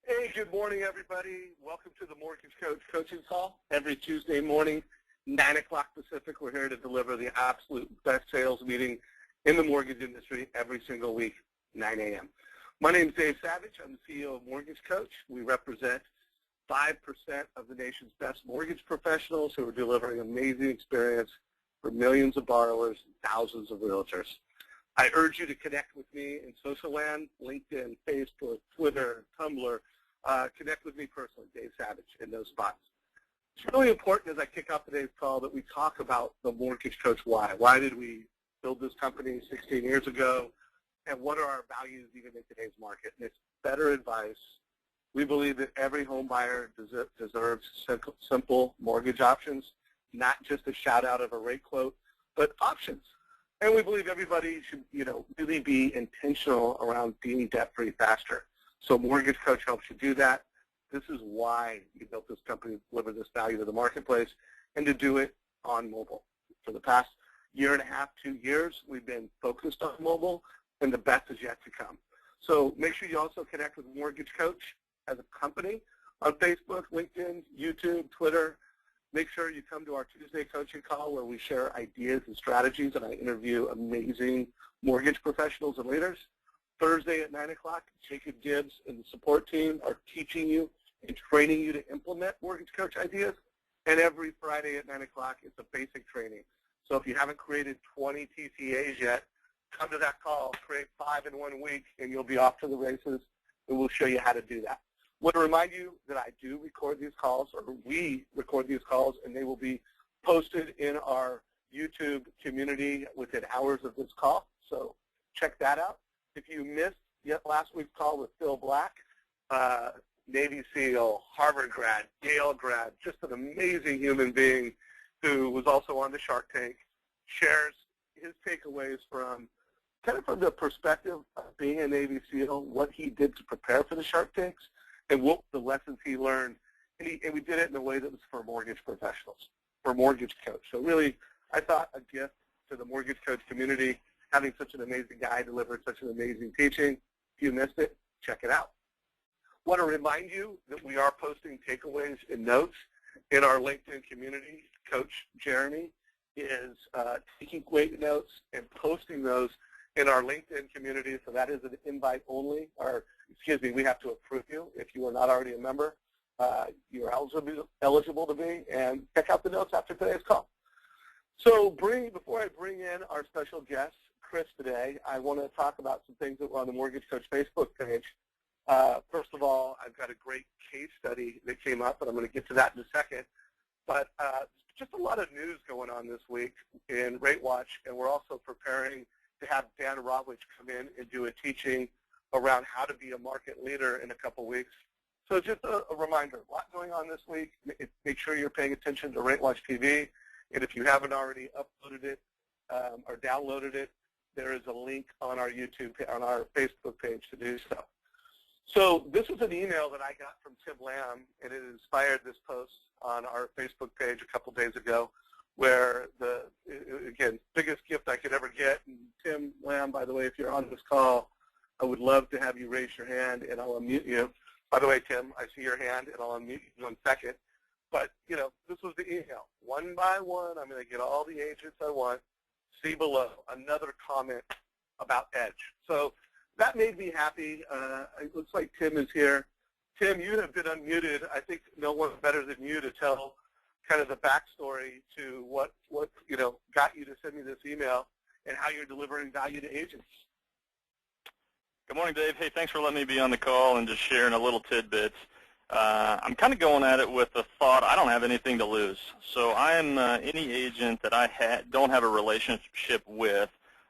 Hey, good morning, everybody. Welcome to the Mortgage Coach Coaching Call. Every Tuesday morning, 9 o'clock Pacific, we're here to deliver the absolute best sales meeting in the mortgage industry every single week, 9 a.m. My name is Dave Savage. I'm the CEO of Mortgage Coach. We represent 5% of the nation's best mortgage professionals who are delivering amazing experience for millions of borrowers and thousands of realtors. I urge you to connect with me in social land, LinkedIn, Facebook, Twitter, Tumblr. Connect with me personally, Dave Savage, in those spots. It's really important as I kick off today's call that we talk about the Mortgage Coach why. Why did we build this company 16 years ago, and what are our values even in today's market? And it's better advice. We believe that every home buyer deserves simple mortgage options, not just a shout out of a rate quote, but options. And we believe everybody should, really be intentional around being debt-free faster. So Mortgage Coach helps you do that. This is why we built this company to deliver this value to the marketplace and to do it on mobile. For the past year and a half, 2 years, we've been focused on mobile, and the best is yet to come. So make sure you also connect with Mortgage Coach as a company on Facebook, LinkedIn, YouTube, Twitter. Make sure you come to our Tuesday coaching call where we share ideas and strategies, and I interview amazing mortgage professionals and leaders. Thursday at 9 o'clock, Jacob Gibbs and the support team are teaching you and training you to implement Mortgage Coach ideas. And every Friday at 9 o'clock, it's a basic training. So if you haven't created 20 TCAs yet, come to that call, create 5 in 1 week, and you'll be off to the races, and we'll show you how to do that. I want to remind you that I do record these calls, or we record these calls, and they will be posted in our YouTube community within hours of this call. So check that out. If you missed last week's call with Phil Black, Navy SEAL, Harvard grad, Yale grad, just an amazing human being who was also on the Shark Tank, shares his takeaways from the perspective of being a Navy SEAL, what he did to prepare for the Shark Tanks, and what the lessons he learned. And we did it in a way that was for mortgage professionals, for Mortgage Coach. So really, I thought a gift to the Mortgage Coach community, having such an amazing guy deliver such an amazing teaching. If you missed it, check it out. I want to remind you that we are posting takeaways and notes in our LinkedIn community. Coach Jeremy is taking great notes and posting those in our LinkedIn community, so that is an invite only, or we have to approve you. If you are not already a member, you're eligible to be, and check out the notes after today's call. So before I bring in our special guest, Chris, today, I want to talk about some things that were on the Mortgage Coach Facebook page. First of all, I've got a great case study that came up, and I'm going to get to that in a second. But just a lot of news going on this week in Rate Watch, and we're also preparing to have Dan Rawich come in and do a teaching around how to be a market leader in a couple weeks. So just a reminder, a lot going on this week. Make sure you're paying attention to Rate Watch TV, and if you haven't already uploaded it or downloaded it, there is a link on our Facebook page to do so. So this was an email that I got from Tim Lamb, and it inspired this post on our Facebook page a couple days ago, where again, biggest gift I could ever get. And Tim Lamb, by the way, if you're on this call, I would love to have you raise your hand, and I'll unmute you. By the way, Tim, I see your hand, and I'll unmute you in 1 second. But, this was the email. One by one, I'm going to get all the agents I want. See below, another comment about Edge. So that made me happy. It looks like Tim is here. Tim, you have been unmuted. I think no one better than you to tell kind of the backstory to what got you to send me this email and how you're delivering value to agents. Good morning, Dave. Hey, thanks for letting me be on the call and just sharing a little tidbits. I'm kind of going at it with the thought I don't have anything to lose. So I'm any agent that I don't have a relationship with,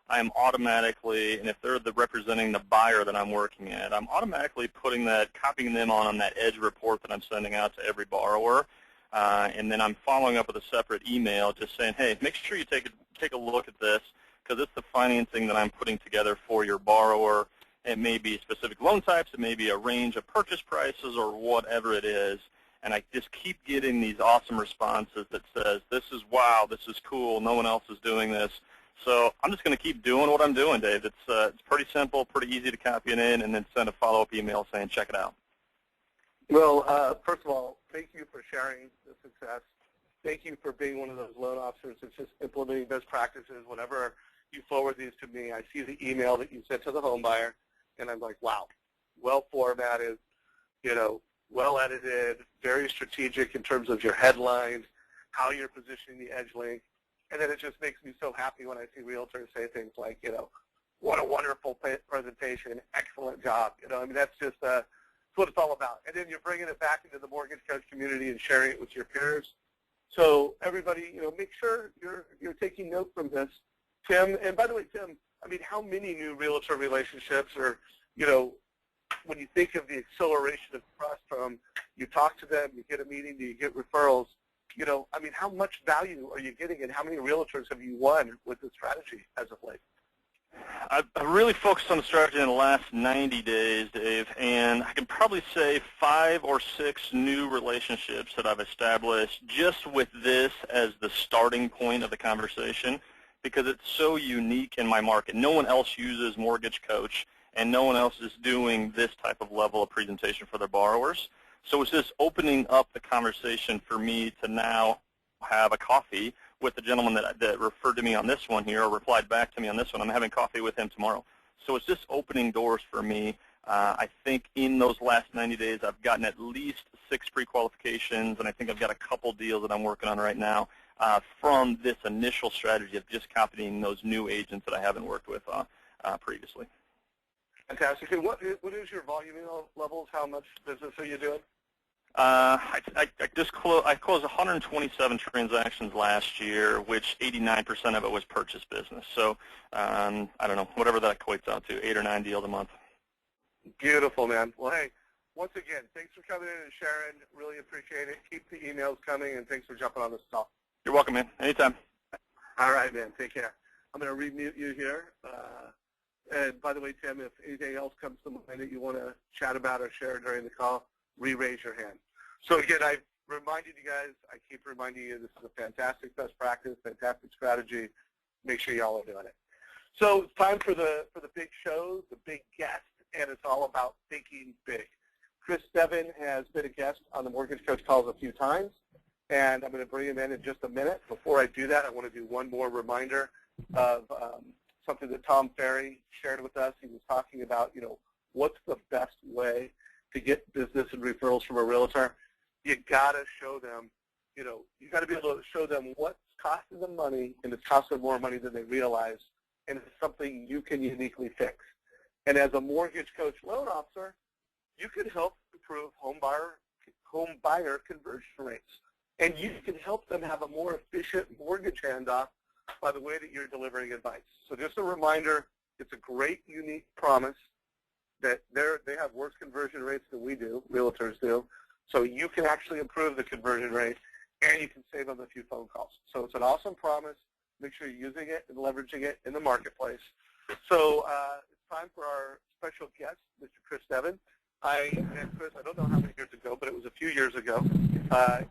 I am automatically, and if they're representing the buyer that I'm working at, I'm automatically copying them on that Edge report that I'm sending out to every borrower. And then I'm following up with a separate email just saying, hey, make sure you take a look at this, because it's the financing that I'm putting together for your borrower. It may be specific loan types, it may be a range of purchase prices or whatever it is. And I just keep getting these awesome responses that says, this is wow, this is cool, no one else is doing this. So I'm just going to keep doing what I'm doing, Dave. It's pretty simple, pretty easy to copy it in, and then send a follow-up email saying check it out. Well, first of all, thank you for sharing the success. Thank you for being one of those loan officers that's just implementing best practices. Whenever you forward these to me, I see the email that you sent to the home buyer, and I'm like, wow, well formatted, well edited, very strategic in terms of your headlines, how you're positioning the edge link. And then it just makes me so happy when I see realtors say things like, what a wonderful presentation, excellent job. I mean, that's just what it's all about. And then you're bringing it back into the mortgage coach community and sharing it with your peers. So everybody, make sure you're taking note from this. Tim, and by the way, Tim, I mean, how many new realtor relationships or, when you think of the acceleration of trust from you talk to them, you get a meeting, you get referrals, I mean, how much value are you getting and how many realtors have you won with this strategy as of late? I've really focused on the strategy in the last 90 days, Dave, and I can probably say 5 or 6 new relationships that I've established just with this as the starting point of the conversation because it's so unique in my market. No one else uses Mortgage Coach, and no one else is doing this type of level of presentation for their borrowers. So it's just opening up the conversation for me to now have a coffee with the gentleman that referred to me on this one here or replied back to me on this one. I'm having coffee with him tomorrow. So it's just opening doors for me. I think in those last 90 days I've gotten at least 6 pre-qualifications, and I think I've got a couple deals that I'm working on right now from this initial strategy of just copying those new agents that I haven't worked with previously. Fantastic. And what is your volume levels? How much business are you doing? I closed 127 transactions last year, which 89% of it was purchase business. So I don't know, whatever that equates out to, 8 or 9 deals a month. Beautiful, man. Well, hey, once again, thanks for coming in and sharing. Really appreciate it. Keep the emails coming, and thanks for jumping on this call. You're welcome, man. Anytime. All right, man. Take care. I'm going to remute you here. And by the way, Tim, if anything else comes to mind that you want to chat about or share during the call, re-raise your hand. So again, I reminded you guys, I keep reminding you this is a fantastic best practice, fantastic strategy. Make sure y'all are doing it. So it's time for the big show, the big guest, and it's all about thinking big. Devin has been a guest on the Mortgage Coach calls a few times, and I'm going to bring him in just a minute. Before I do that, I want to do one more reminder of something that Tom Ferry shared with us. He was talking about, what's the best way to get business and referrals from a realtor. You got to show them, you got to be able to show them what's costing them money, and it's costing more money than they realize, and it's something you can uniquely fix. And as a Mortgage Coach loan officer, you can help improve home buyer conversion rates, and you can help them have a more efficient mortgage handoff by the way that you're delivering advice. So just a reminder, it's a great, unique promise that they have worse conversion rates than we do, realtors do. So you can actually improve the conversion rate, and you can save them a few phone calls. So it's an awesome promise. Make sure you're using it and leveraging it in the marketplace. So it's time for our special guest, Mr. Devin. I met Chris, I don't know how many years ago, but it was a few years ago.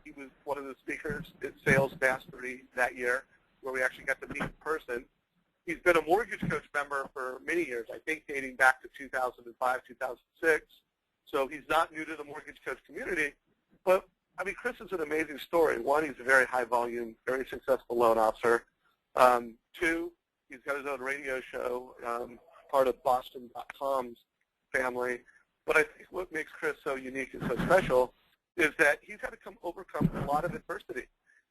He was one of the speakers at Sales Mastery that year, where we actually got to meet in person. He's been a Mortgage Coach member for many years, I think dating back to 2005, 2006. So he's not new to the Mortgage Coach community. But, I mean, Chris is an amazing story. One, he's a very high volume, very successful loan officer. 2, he's got his own radio show, part of Boston.com's family. But I think what makes Chris so unique and so special is that he's had to overcome a lot of adversity.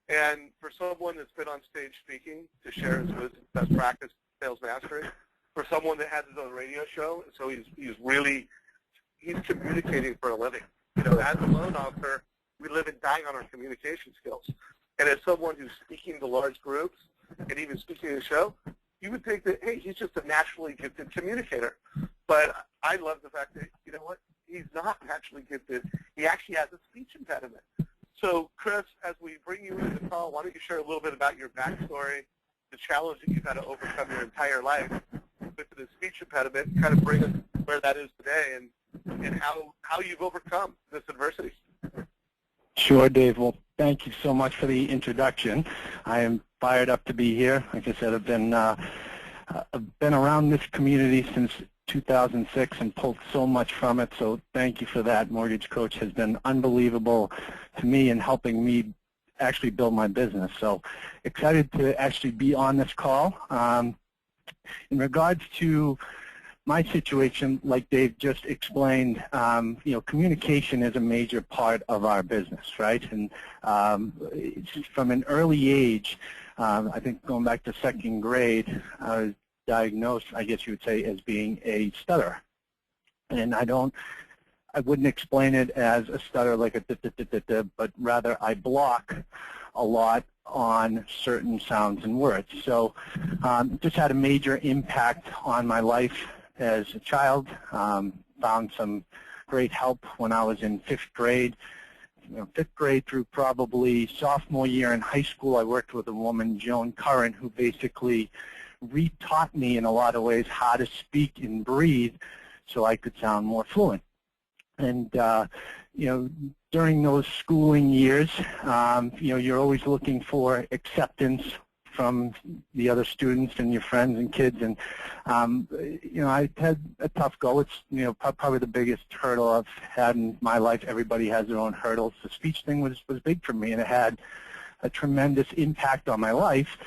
And for someone that's been on stage speaking to share his wisdom, best practice, sales mastery, for someone that has his own radio show, so he's communicating for a living. As a loan officer, we live and die on our communication skills. And as someone who's speaking to large groups and even speaking at a show, you would think that, hey, he's just a naturally gifted communicator. But I love the fact that, he's not naturally gifted. He actually has a speech impediment. So, Chris, as we bring you into the call, why don't you share a little bit about your backstory, the challenge that you've had to overcome your entire life with the speech impediment, kind of bring us where that is today, and how you've overcome this adversity. Sure, Dave. Well, thank you so much for the introduction. I am fired up to be here. Like I said, I've been around this community since 2006 and pulled so much from it, so thank you for that. Mortgage Coach has been unbelievable to me in helping me actually build my business. So excited to actually be on this call. In regards to my situation, like Dave just explained, communication is a major part of our business, right? And from an early age, I think going back to second grade, I was diagnosed, I guess you would say, as being a stutterer. And I wouldn't explain it as a stutter like a da-da-da-da-da, but rather I block a lot on certain sounds and words. So just had a major impact on my life as a child. Found some great help when I was in 5th grade. Fifth grade through probably sophomore year in high school, I worked with a woman, Joan Curran, who basically retaught me in a lot of ways how to speak and breathe so I could sound more fluent. And, during those schooling years, you're always looking for acceptance from the other students and your friends and kids. And, I had a tough go. It's, probably the biggest hurdle I've had in my life. Everybody has their own hurdles. The speech thing was big for me, and it had a tremendous impact on my life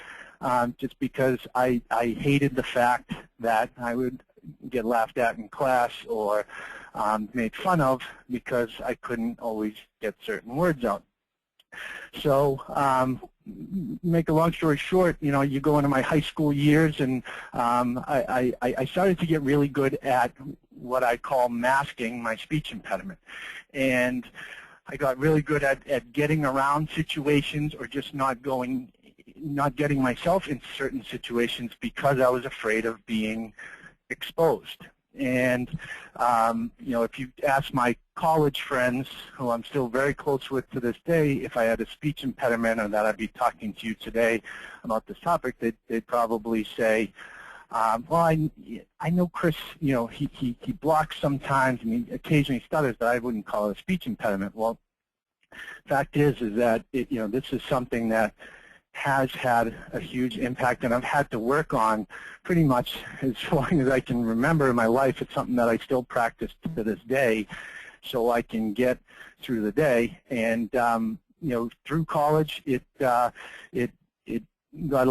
just because I hated the fact that I would get laughed at in class or made fun of because I couldn't always get certain words out. So make a long story short, you go into my high school years, and I started to get really good at what I call masking my speech impediment. And I got really good at getting around situations or just not getting myself into certain situations because I was afraid of being exposed. And, if you ask my college friends, who I'm still very close with to this day, if I had a speech impediment or that I'd be talking to you today about this topic, they'd probably say, well, I know Chris, he blocks sometimes and he occasionally stutters, but I wouldn't call it a speech impediment. Well, fact is that, this is something that has had a huge impact, and I've had to work on pretty much as long as I can remember in my life. It's something that I still practice to this day so I can get through the day. And, through college, it got a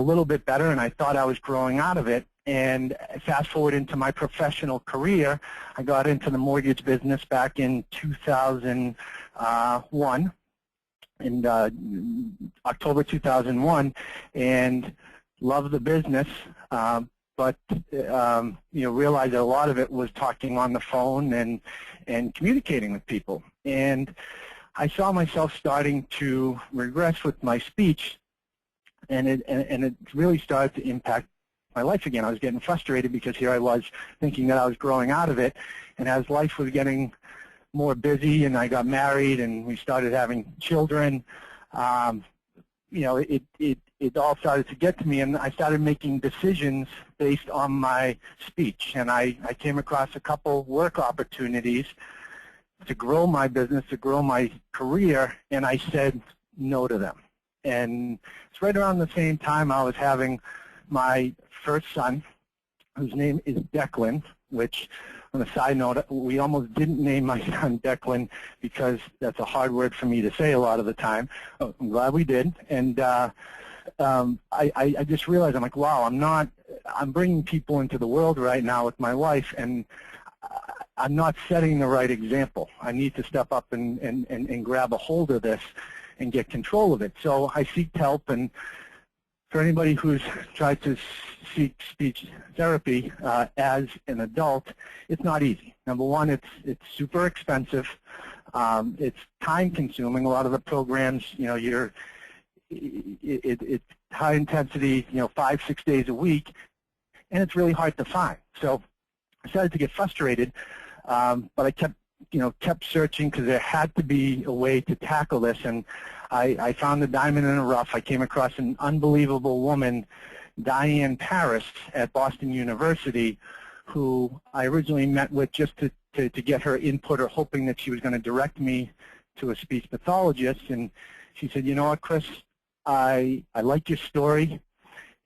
little bit better, and I thought I was growing out of it. And fast forward into my professional career, I got into the mortgage business back in 2001. In October 2001, and loved the business, but realized that a lot of it was talking on the phone and communicating with people. And I saw myself starting to regress with my speech, and it really started to impact my life again. I was getting frustrated because here I was thinking that I was growing out of it, and as life was getting more busy and I got married and we started having children, it all started to get to me, and I started making decisions based on my speech. And I came across a couple work opportunities to grow my business, to grow my career, and I said no to them. And it's right around the same time I was having my first son, whose name is Declan, which, on a side note, we almost didn't name my son Declan because that's a hard word for me to say a lot of the time. I'm glad we did. And I just realized, I'm like, wow, I'm bringing people into the world right now with my wife, and I'm not setting the right example. I need to step up and grab a hold of this and get control of it. So I seeked help, and for anybody who's tried to seek speech therapy as an adult, it's not easy. Number one, it's super expensive. It's time-consuming. A lot of the programs, it's high intensity, 5-6 days a week, and it's really hard to find. So I started to get frustrated, but I kept searching because there had to be a way to tackle this, and I found the diamond in the rough. I came across an unbelievable woman, Diane Paris, at Boston University, who I originally met with just to get her input, or hoping that she was going to direct me to a speech pathologist. And she said, you know what, Chris, I like your story,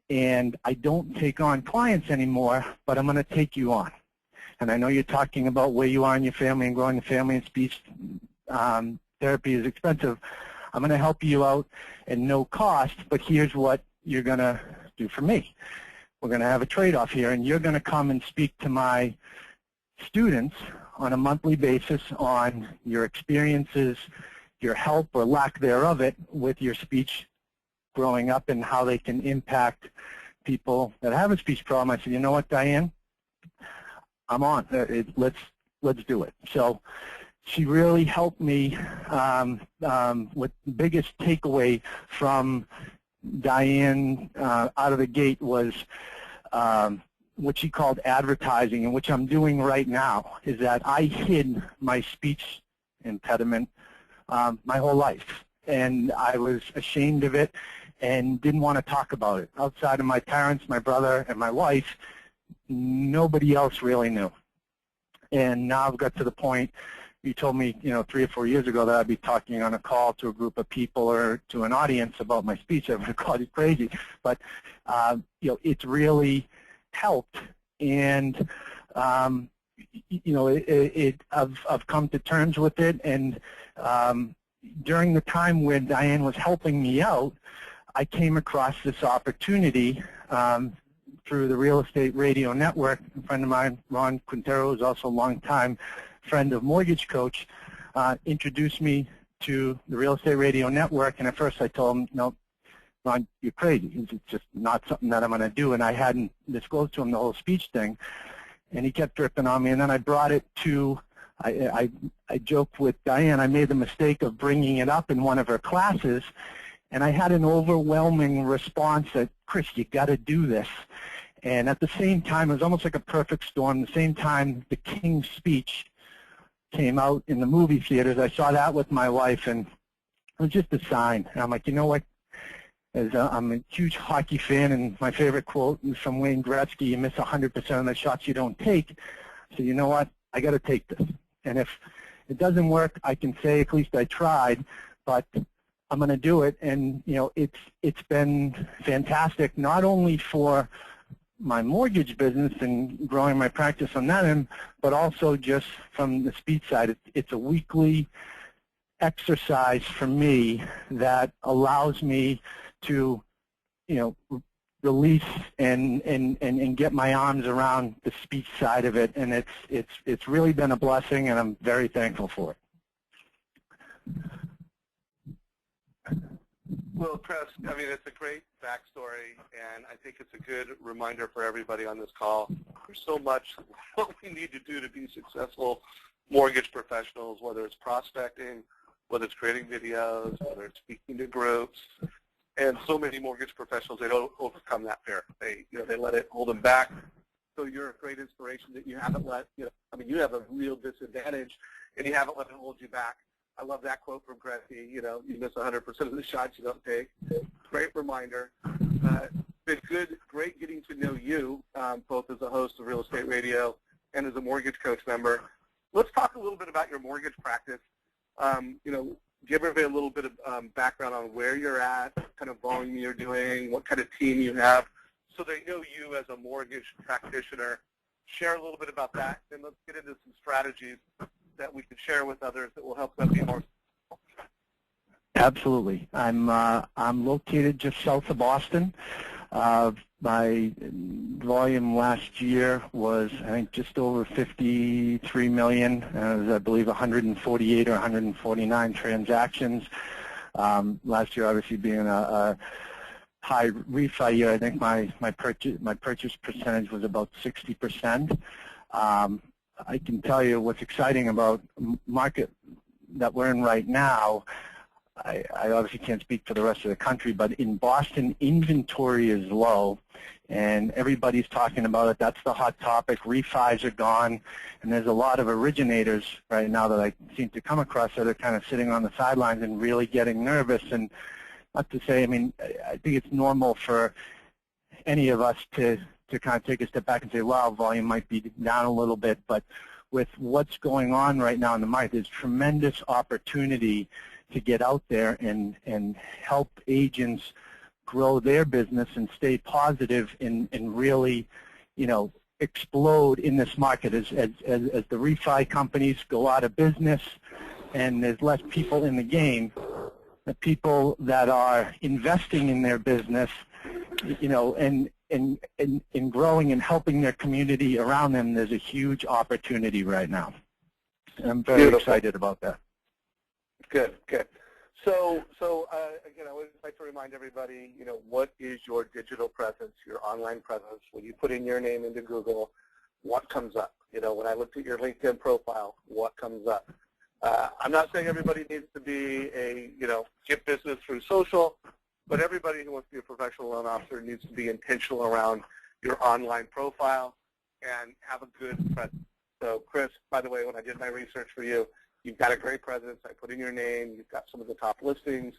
and I don't take on clients anymore, but I'm going to take you on. and I know you're talking about where you are in your family and growing the family, and speech therapy is expensive. I'm going to help you out at no cost, but here's what you're going to do for me. We're going to have a trade-off here, and you're going to come and speak to my students on a monthly basis on your experiences, your help or lack thereof it with your speech growing up and how they can impact people that have a speech problem. I said, you know what, Diane? I'm on. Let's do it. So she really helped me with the biggest takeaway from Diane out of the gate was what she called advertising, and which I'm doing right now, is that I hid my speech impediment my whole life. And I was ashamed of it and didn't want to talk about it. Outside of my parents, my brother, and my wife, nobody else really knew. And now I've got to the point, you told me, 3 or 4 years ago that I'd be talking on a call to a group of people or to an audience about my speech. I would have called you crazy. But, it's really helped. And, I've come to terms with it. And during the time when Diane was helping me out, I came across this opportunity through the Real Estate Radio Network. A friend of mine, Ron Quintero, who's also a longtime friend of Mortgage Coach, introduced me to the Real Estate Radio Network. And at first I told him, no, Ron, you're crazy. It's just not something that I'm going to do. And I hadn't disclosed to him the whole speech thing. And he kept dripping on me. And then I brought it to, I joked with Diane, I made the mistake of bringing it up in one of her classes. And I had an overwhelming response that, Chris, you got to do this. And at the same time, it was almost like a perfect storm. At the same time, The King's Speech came out in the movie theaters. I saw that with my wife, and it was just a sign. And I'm like, you know what? I'm a huge hockey fan, and my favorite quote is from Wayne Gretzky, you miss 100% of the shots you don't take. So you know what? I got to take this. And if it doesn't work, I can say at least I tried, but I'm going to do it. And, it's been fantastic, not only for my mortgage business and growing my practice on that end, but also just from the speech side. It's a weekly exercise for me that allows me to, release and get my arms around the speech side of it. And it's really been a blessing, and I'm very thankful for it. Well, Chris, it's a great backstory, and I think it's a good reminder for everybody on this call. There's so much what we need to do to be successful mortgage professionals, whether it's prospecting, whether it's creating videos, whether it's speaking to groups. And so many mortgage professionals, they don't overcome that fear. They let it hold them back. So you're a great inspiration that you haven't let, you have a real disadvantage, and you haven't let it hold you back. I love that quote from Gretzky, you miss 100% of the shots you don't take. Great reminder. Been great getting to know you, both as a host of Real Estate Radio and as a Mortgage Coach member. Let's talk a little bit about your mortgage practice. Give everybody a little bit of background on where you're at, what kind of volume you're doing, what kind of team you have, so they know you as a mortgage practitioner. Share a little bit about that, and let's get into some strategies that we can share with others that will help them be more successful. Absolutely. I'm located just south of Boston. My volume last year was, I think, just over 53 million. I believe 148 or 149 transactions. Last year, obviously, being a high refi year, I think my purchase percentage was about 60%. I can tell you what's exciting about the market that we're in right now. I obviously can't speak for the rest of the country, but in Boston, inventory is low, and everybody's talking about it. That's the hot topic. Refis are gone, and there's a lot of originators right now that I seem to come across that are kind of sitting on the sidelines and really getting nervous. And not to say, I think it's normal for any of us to kind of take a step back and say, wow, volume might be down a little bit, but with what's going on right now in the market, there's tremendous opportunity to get out there and help agents grow their business and stay positive and really, explode in this market as the refi companies go out of business and there's less people in the game. The people that are investing in their business, and growing and helping their community around them, there's a huge opportunity right now. And I'm very excited about that. Good, good. So again, I would like to remind everybody, what is your digital presence, your online presence? When you put in your name into Google, what comes up? When I looked at your LinkedIn profile, what comes up? I'm not saying everybody needs to be get business through social, but everybody who wants to be a professional loan officer needs to be intentional around your online profile and have a good presence. So, Chris, by the way, when I did my research for you, you've got a great presence. I put in your name. You've got some of the top listings.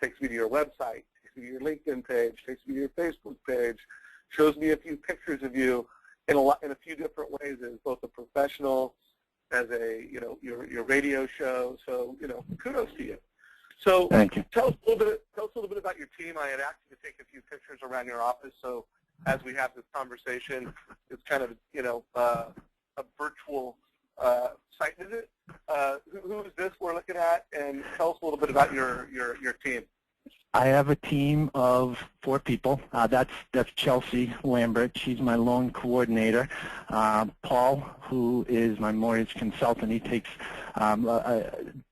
Takes me to your website. Takes me to your LinkedIn page. Takes me to your Facebook page. Shows me a few pictures of you in a few different ways as both a professional, as your radio show. So kudos to you. So thank you. Tell us a little bit about your team. I had asked you to take a few pictures around your office. So as we have this conversation, it's kind of a virtual site visit. Who is this we're looking at? And tell us a little bit about your team. I have a team of 4 people. That's Chelsea Lambert. She's my loan coordinator. Paul, who is my mortgage consultant, he takes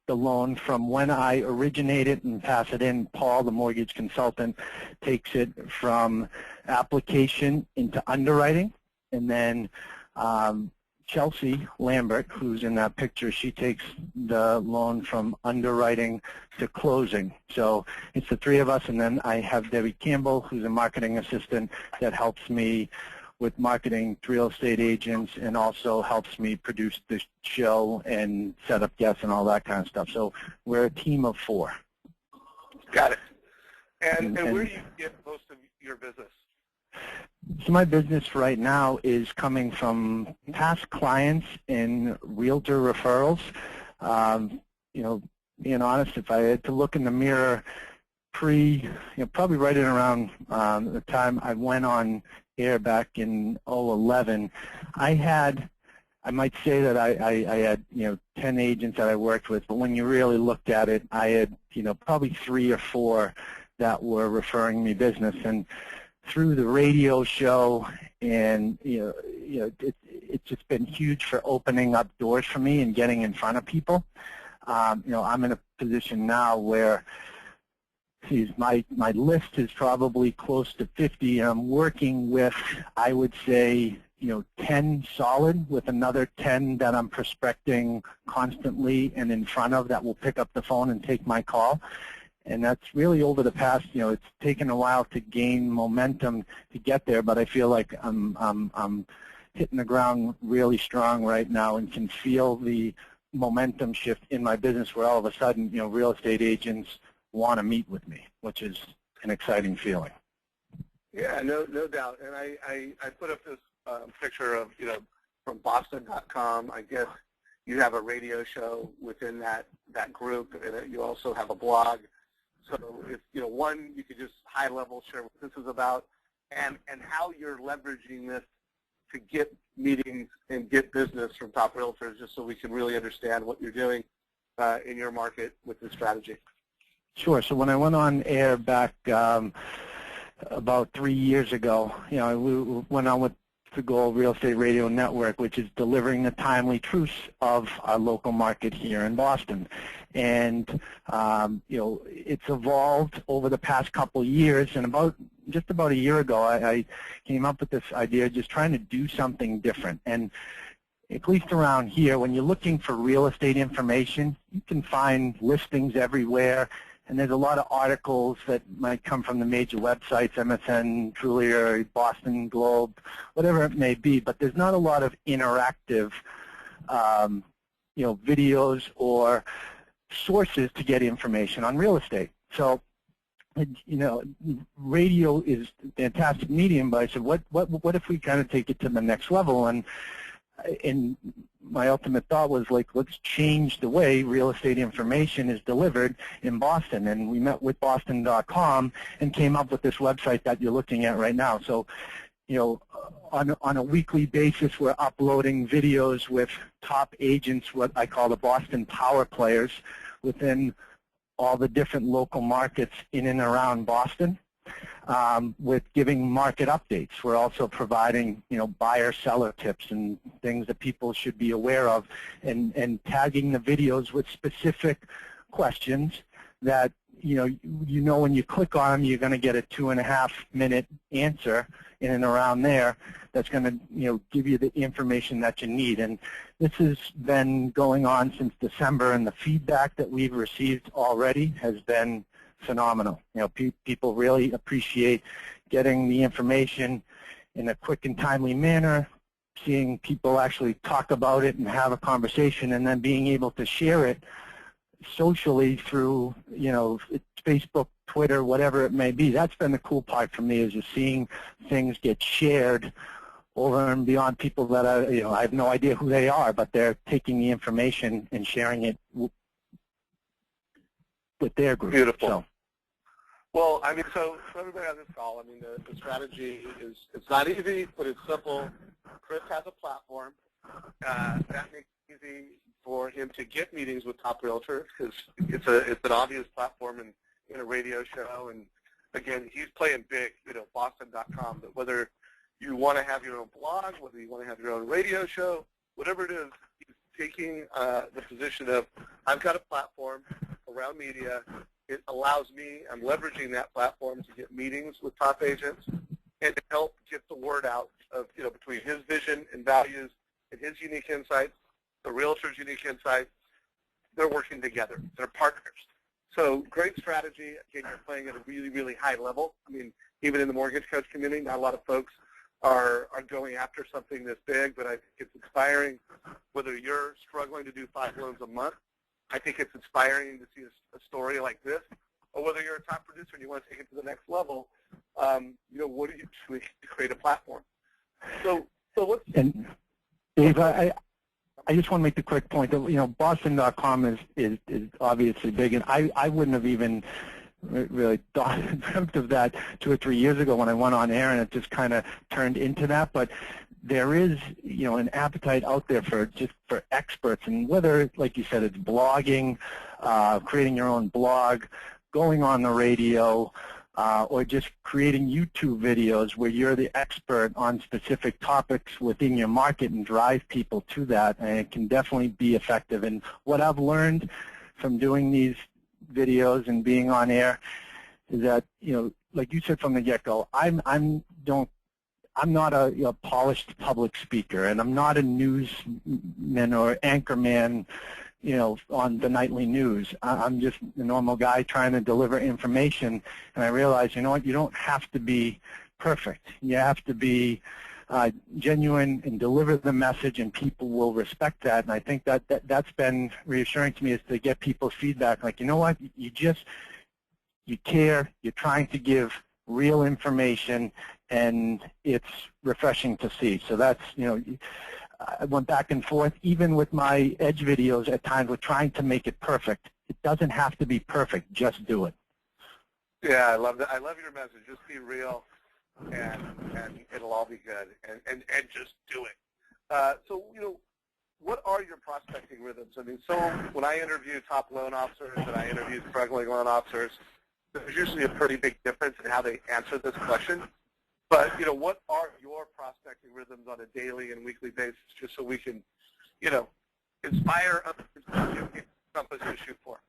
the loan from when I originate it and pass it in. Paul, the mortgage consultant, takes it from application into underwriting, and then Chelsea Lambert, who's in that picture, she takes the loan from underwriting to closing. So it's the 3 of us, and then I have Debbie Campbell, who's a marketing assistant that helps me with marketing to real estate agents and also helps me produce the show and set up guests and all that kind of stuff. So we're a team of 4. Got it. And where do you get most of your business? So my business right now is coming from past clients and realtor referrals. Being honest, if I had to look in the mirror probably right in around the time I went on air back in 2011, I might say that I had 10 agents that I worked with, but when you really looked at it, I had probably 3 or 4 that were referring me business. And through the radio show, and it's just been huge for opening up doors for me and getting in front of people. I'm in a position now where my list is probably close to 50. I'm working with, I would say, 10 solid, with another 10 that I'm prospecting constantly and in front of that will pick up the phone and take my call. And that's really over the past, it's taken a while to gain momentum to get there, but I feel like I'm hitting the ground really strong right now and can feel the momentum shift in my business where all of a sudden, real estate agents want to meet with me, which is an exciting feeling. Yeah, no doubt. And I put up this picture of, from Boston.com. I guess you have a radio show within that group, and you also have a blog. So if, one, you could just high level share what this is about and how you're leveraging this to get meetings and get business from top realtors, just so we can really understand what you're doing in your market with this strategy. Sure. So when I went on air back about 3 years ago, we went on with the goal Real Estate Radio Network, which is delivering the timely truths of our local market here in Boston. And it's evolved over the past couple of years, and just about a year ago I came up with this idea of just trying to do something different. And at least around here, when you're looking for real estate information, you can find listings everywhere, and there's a lot of articles that might come from the major websites, MSN, Trulia, Boston Globe, whatever it may be, but there's not a lot of interactive videos or sources to get information on real estate. So, radio is a fantastic medium, but I said, what if we kind of take it to the next level? And my ultimate thought was, let's change the way real estate information is delivered in Boston. And we met with Boston.com and came up with this website that you're looking at right now. So on a weekly basis, we're uploading videos with top agents, what I call the Boston power players, within all the different local markets in and around Boston, with giving market updates. We're also providing, buyer-seller tips and things that people should be aware of, and tagging the videos with specific questions that, when you click on them, you're going to get a 2.5-minute answer in and around there that's going to, give you the information that you need. And this has been going on since December, and the feedback that we've received already has been phenomenal. People really appreciate getting the information in a quick and timely manner, seeing people actually talk about it and have a conversation, and then being able to share it socially through, Facebook, Twitter, whatever it may be. That's been the cool part for me, is just seeing things get shared over and beyond people that I have no idea who they are, but they're taking the information and sharing it with their group. Beautiful. So. Well, so for everybody on this call, the strategy is, it's not easy, but it's simple. Chris has a platform. That makes it easy for him to get meetings with top realtors, because it's an obvious platform in a radio show. And again, he's playing big, Boston.com. But whether you want to have your own blog, whether you want to have your own radio show, whatever it is, he's taking the position of, I've got a platform around media. It allows me, I'm leveraging that platform to get meetings with top agents and to help get the word out of, between his vision and values and his unique insights, the realtor's unique insights. They're working together. They're partners. So great strategy. Again, you're playing at a really, really high level. Even in the mortgage coach community, not a lot of folks are going after something this big, but I think it's inspiring. Whether you're struggling to do 5 loans a month, I think it's inspiring to see a story like this, or whether you're a top producer and you want to take it to the next level, what do you do to create a platform? So what's... And Dave, I just want to make the quick point that, Boston.com is obviously big, and I wouldn't have even really dreamt of that 2 or 3 years ago when I went on air, and it just kind of turned into that. But there is, an appetite out there for experts, and whether, like you said, it's blogging, creating your own blog, going on the radio, or just creating YouTube videos where you're the expert on specific topics within your market and drive people to that, and it can definitely be effective. And what I've learned from doing these videos and being on air is that, like you said from the get-go, I'm not a polished public speaker, and I'm not a newsman or anchorman, on the nightly news. I'm just a normal guy trying to deliver information, and I realize, you don't have to be perfect. You have to be genuine and deliver the message, and people will respect that. And I think that's been reassuring to me, is to get people's feedback, like, you care, you're trying to give real information, and it's refreshing to see. So that's, I went back and forth, even with my edge videos at times, we're trying to make it perfect. It doesn't have to be perfect, just do it. Yeah, I love that. I love your message. Just be real, and it'll all be good, and just do it. So, what are your prospecting rhythms? So when I interview top loan officers and I interview struggling loan officers, there's usually a pretty big difference in how they answer this question. But, what are your prospecting rhythms on a daily and weekly basis, just so we can, inspire others to get something to shoot for?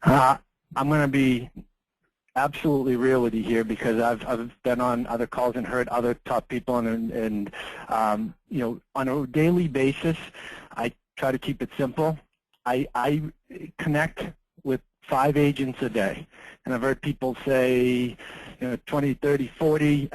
I'm going to be absolutely real with you here, because I've been on other calls and heard other top people, and on a daily basis, I try to keep it simple. I connect with 5 agents a day, and I've heard people say, 20, 30, 40.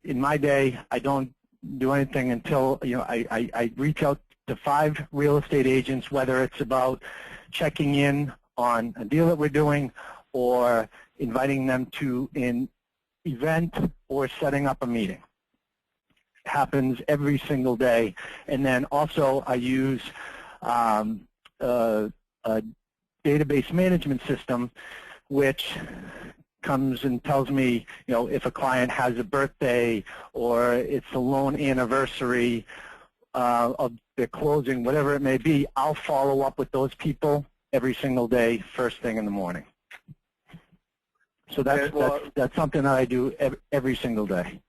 In my day, I don't do anything until, I reach out to 5 real estate agents, whether it's about checking in on a deal that we're doing, or inviting them to an event, or setting up a meeting. It happens every single day. And then also I use a database management system, which comes and tells me, if a client has a birthday or it's a loan anniversary of their closing, whatever it may be, I'll follow up with those people every single day, first thing in the morning. So that's something that I do every single day.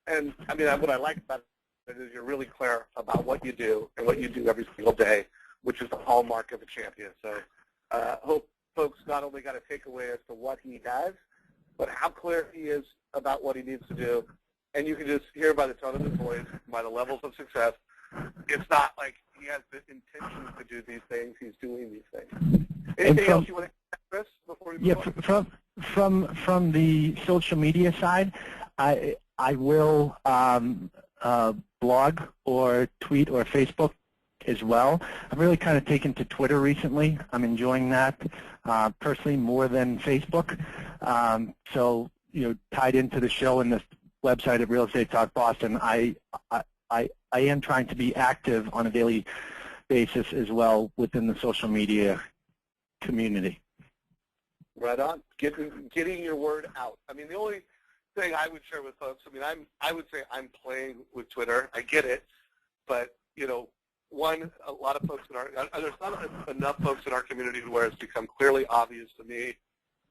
And I mean, what I like about it is you're really clear about what you do and what you do every single day, which is the hallmark of a champion. So hope folks not only got a takeaway as to what he does, but how clear he is about what he needs to do. And you can just hear by the tone of his voice, by the levels of success, it's not like he has the intention to do these things. He's doing these things. Anything else you want to add, Chris, before we move on? From the social media side, I will blog or tweet or Facebook as well. I've really kind of taken to Twitter recently. I'm enjoying that personally more than Facebook. So, tied into the show and the website at Real Estate Talk Boston, I am trying to be active on a daily basis as well within the social media community. Right on. Getting your word out. I mean, the only thing I would share with folks, I would say I'm playing with Twitter. I get it, but one, a lot of folks there's not enough folks in our community where it's become clearly obvious to me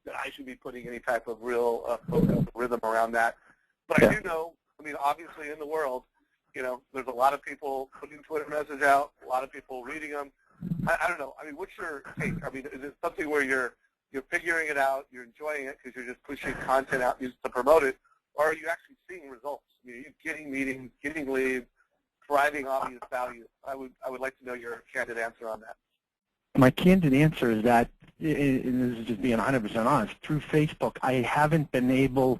that I should be putting any type of real focus rhythm around that. But I do know, obviously in the world, there's a lot of people putting Twitter messages out, a lot of people reading them. I don't know. What's your take? Is it something where you're figuring it out, you're enjoying it because you're just pushing content out to promote it, or are you actually seeing results? Are you getting meetings, getting leads, driving obvious value? I would like to know your candid answer on that. My candid answer is that, and this is just being 100% honest, through Facebook, I haven't been able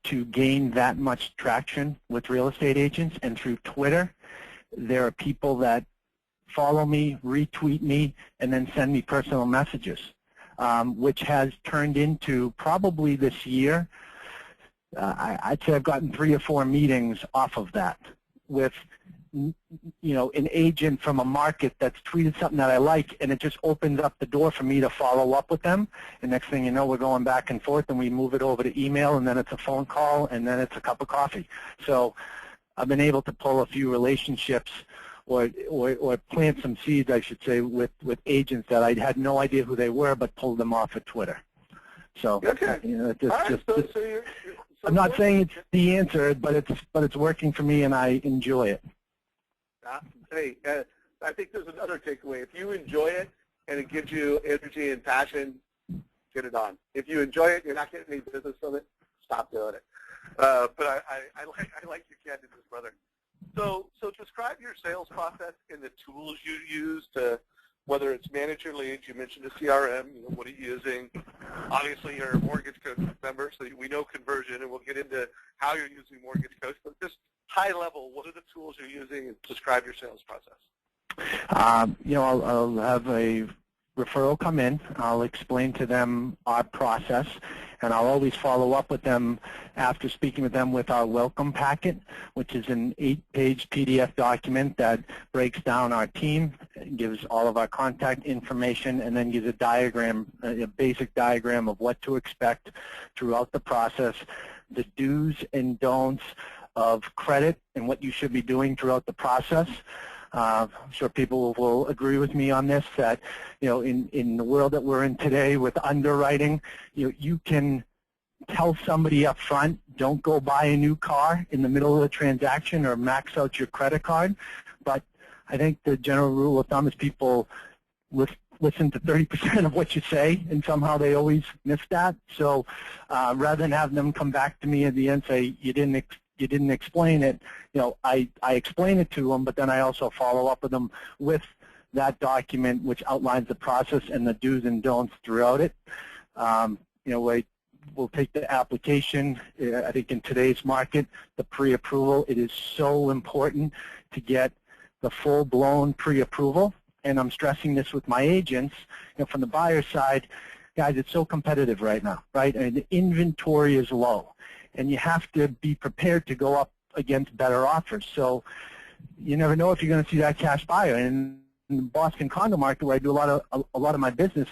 to gain that much traction with real estate agents, and through Twitter, there are people that follow me, retweet me, and then send me personal messages, which has turned into probably this year, I'd say I've gotten 3 or 4 meetings off of that with an agent from a market that's tweeted something that I like, and it just opens up the door for me to follow up with them. And next thing you know, we're going back and forth, and we move it over to email, and then it's a phone call, and then it's a cup of coffee. So I've been able to pull a few relationships or plant some seeds, I should say, with agents that I had no idea who they were, but pulled them off of Twitter. So I'm not saying it's the answer, but it's working for me, and I enjoy it. Hey, I think there's another takeaway. If you enjoy it and it gives you energy and passion, get it on. If you enjoy it, you're not getting any business from it, stop doing it. But I like your candidness, brother. So describe your sales process and the tools you use to, whether it's manage your leads. You mentioned the CRM. What are you using? Obviously, you're a Mortgage Coach member, so we know conversion, and we'll get into how you're using Mortgage Coach. But just high level, what are the tools you're using, and describe your sales process? I'll have a referral come in. I'll explain to them our process, and I'll always follow up with them after speaking with them with our welcome packet, which is an 8-page PDF document that breaks down our team, gives all of our contact information, and then gives a diagram, a basic diagram of what to expect throughout the process, the do's and don'ts of credit and what you should be doing throughout the process. I'm sure people will agree with me on this, that in the world that we're in today with underwriting, you can tell somebody up front, don't go buy a new car in the middle of the transaction or max out your credit card. But I think the general rule of thumb is people listen to 30% of what you say, and somehow they always miss that. So rather than have them come back to me at the end and say, you didn't explain it, I explain it to them, but then I also follow up with them with that document which outlines the process and the do's and don'ts throughout it. We'll take the application. I think in today's market, the pre-approval, it is so important to get the full-blown pre-approval. And I'm stressing this with my agents. From the buyer side, guys, it's so competitive right now, right? And the inventory is low, and you have to be prepared to go up against better offers. So you never know if you're going to see that cash buyer. And in the Boston condo market, where I do a lot of my business,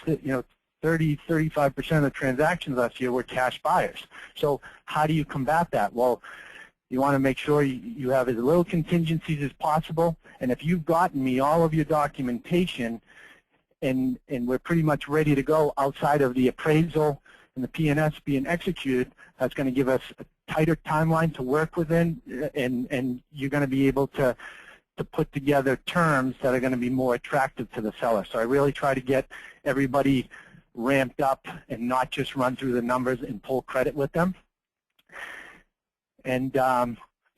35% of the transactions last year were cash buyers. So how do you combat that? Well, you want to make sure you have as little contingencies as possible, and if you've gotten me all of your documentation and we're pretty much ready to go outside of the appraisal and the P&S being executed, that's going to give us a tighter timeline to work within, and you're going to be able to put together terms that are going to be more attractive to the seller. So I really try to get everybody ramped up and not just run through the numbers and pull credit with them. And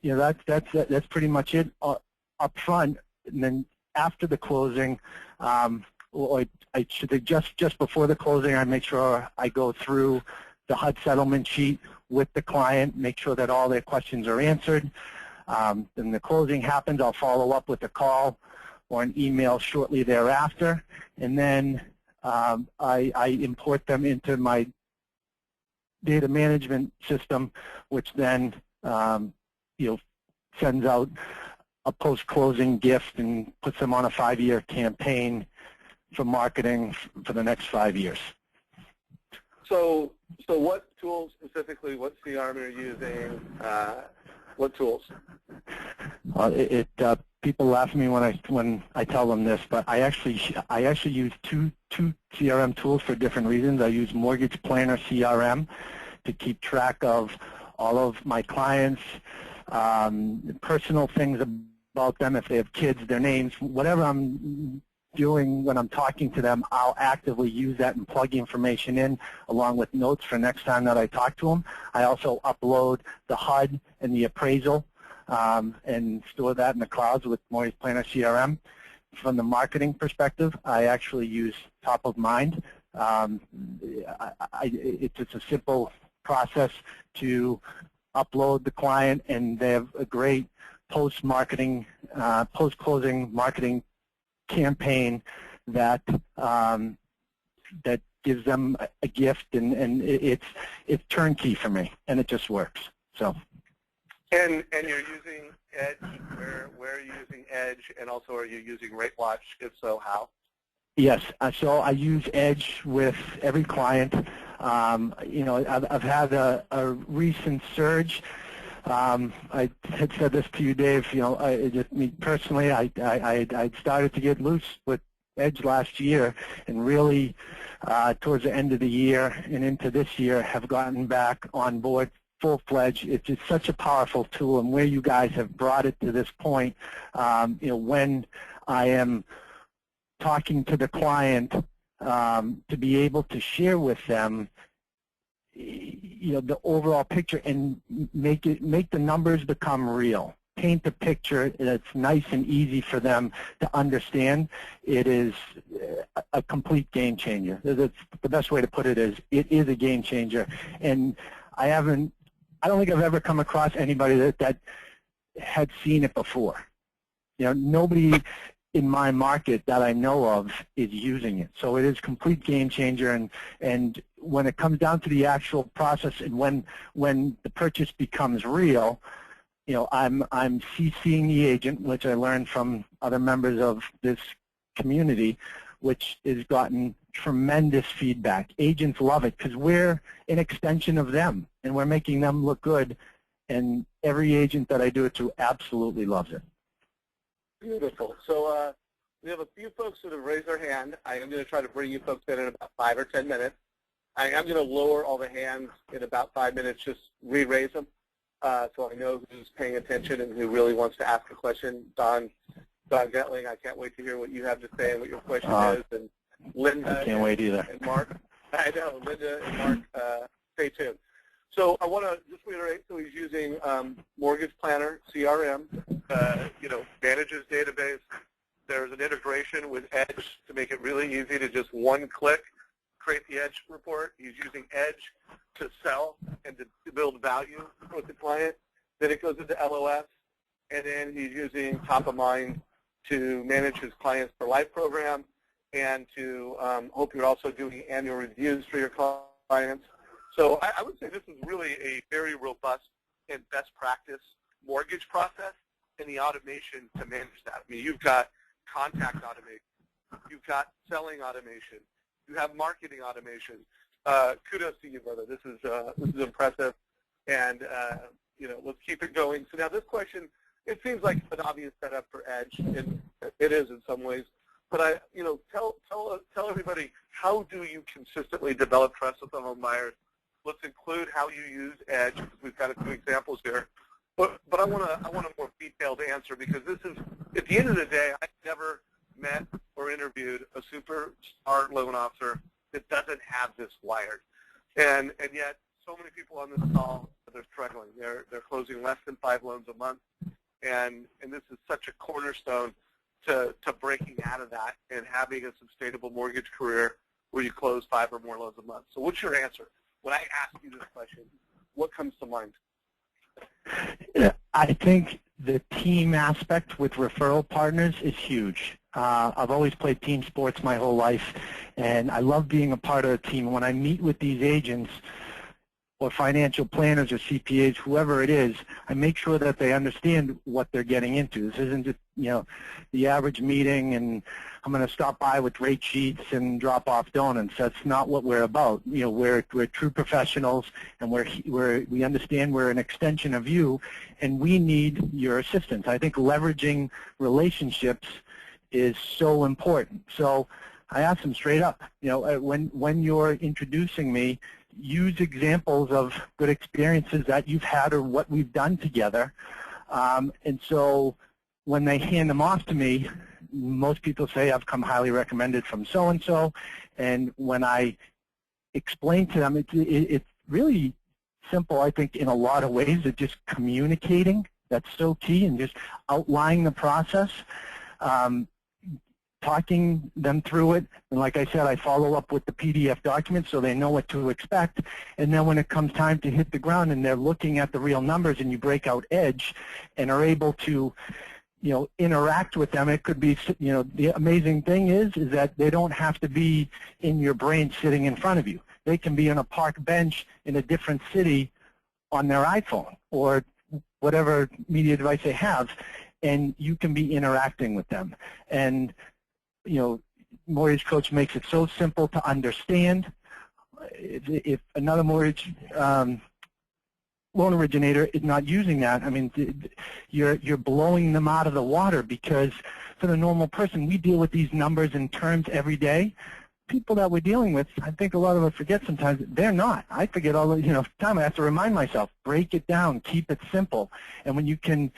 you know, that's pretty much it up front. And then after the closing, or I should say just before the closing, I make sure I go through the HUD settlement sheet with the client, make sure that all their questions are answered. Then the closing happens, I'll follow up with a call or an email shortly thereafter, and then I import them into my data management system, which then you know, sends out a post-closing gift and puts them on a 5-year campaign for marketing for the next 5 years. So what tools specifically, what CRM are you using, what tools? People laugh at me when I tell them this, but I actually use two CRM tools for different reasons. I use Mortgage Planner CRM to keep track of all of my clients, personal things about them, if they have kids, their names, whatever I'm doing when I'm talking to them, I'll actively use that and plug information in along with notes for next time that I talk to them. I also upload the HUD and the appraisal and store that in the clouds with Mortgage Planner CRM. From the marketing perspective, I actually use Top of Mind. It's a simple process to upload the client, and they have a great post-closing marketing campaign that that gives them a gift, and it's turnkey for me, and it just works. So. And you're using Edge. Where are you using Edge, and also are you using RateWatch? If so, how? Yes. So I use Edge with every client. You know, I've had a recent surge. I had said this to you, Dave. You know, just me personally, I started to get loose with Edge last year, and really towards the end of the year and into this year, have gotten back on board full-fledged. It's just such a powerful tool, and where you guys have brought it to this point, you know, when I am talking to the client, to be able to share with them, you know, the overall picture and make the numbers become real. Paint the picture that's nice and easy for them to understand. It is a complete game changer. That's the best way to put it. Is it is a game changer, and I don't think I've ever come across anybody that had seen it before. You know, nobody in my market that I know of is using it. So it is a complete game changer, and when it comes down to the actual process and when the purchase becomes real, you know, I'm CCing the agent, which I learned from other members of this community, which has gotten tremendous feedback. Agents love it because we're an extension of them, and we're making them look good, and every agent that I do it to absolutely loves it. Beautiful. So we have a few folks that have raised their hand. I am going to try to bring you folks in about 5 or 10 minutes. I am going to lower all the hands in about 5 minutes, just re-raise them, so I know who's paying attention and who really wants to ask a question. Don Getling, I can't wait to hear what you have to say and what your question is. And Linda, I can't wait either. And Mark. I know, Linda and Mark, stay tuned. So I want to just reiterate, so he's using Mortgage Planner, CRM, you know, manages database. There's an integration with Edge to make it really easy to just one click create the Edge report. He's using Edge to sell and to build value with the client. Then it goes into LOS, and then he's using Top of Mind to manage his clients for life program, and to hope you're also doing annual reviews for your clients. So I would say this is really a very robust and best practice mortgage process, and the automation to manage that. I mean, you've got contact automation, you've got selling automation, You have marketing automation. Kudos to you, brother. This is impressive, and let's keep it going. So now this question, it seems like an obvious setup for Edge, and it is in some ways. But tell everybody, how do you consistently develop trust with the home buyers? Let's include how you use Edge, because we've got a few examples here. But I want a more detailed answer, because this is, at the end of the day, I've never met or interviewed a superstar loan officer that doesn't have this wired. And yet, so many people on this call, they're struggling. They're closing less than 5 loans a month, and this is such a cornerstone to breaking out of that and having a sustainable mortgage career where you close 5 or more loans a month. So what's your answer? When I ask you this question, what comes to mind? I think the team aspect with referral partners is huge. I've always played team sports my whole life, and I love being a part of a team. When I meet with these agents or financial planners or CPAs, whoever it is, I make sure that they understand what they're getting into. This isn't just, the average meeting and I'm going to stop by with rate sheets and drop off donuts. That's not what we're about. We're true professionals, and we understand we're an extension of you, and we need your assistance. I think leveraging relationships is so important. So I ask them straight up, when you're introducing me, use examples of good experiences that you've had or what we've done together. And so when they hand them off to me, most people say, I've come highly recommended from so-and-so. And when I explain to them, it's really simple, I think, in a lot of ways. It's just communicating. That's so key, and just outlining the process. Talking them through it, and like I said, I follow up with the PDF document so they know what to expect. And then when it comes time to hit the ground and they're looking at the real numbers, and you break out Edge and are able to, interact with them, it could be, the amazing thing is that they don't have to be in your brain sitting in front of you. They can be on a park bench in a different city on their iPhone or whatever media device they have, and you can be interacting with them. And Mortgage Coach makes it so simple to understand. If another mortgage loan originator is not using that, I mean, you're blowing them out of the water, because for the normal person, we deal with these numbers and terms every day. People that we're dealing with, I think a lot of us forget sometimes, they're not. I forget all the time. I have to remind myself, break it down, keep it simple. And when you can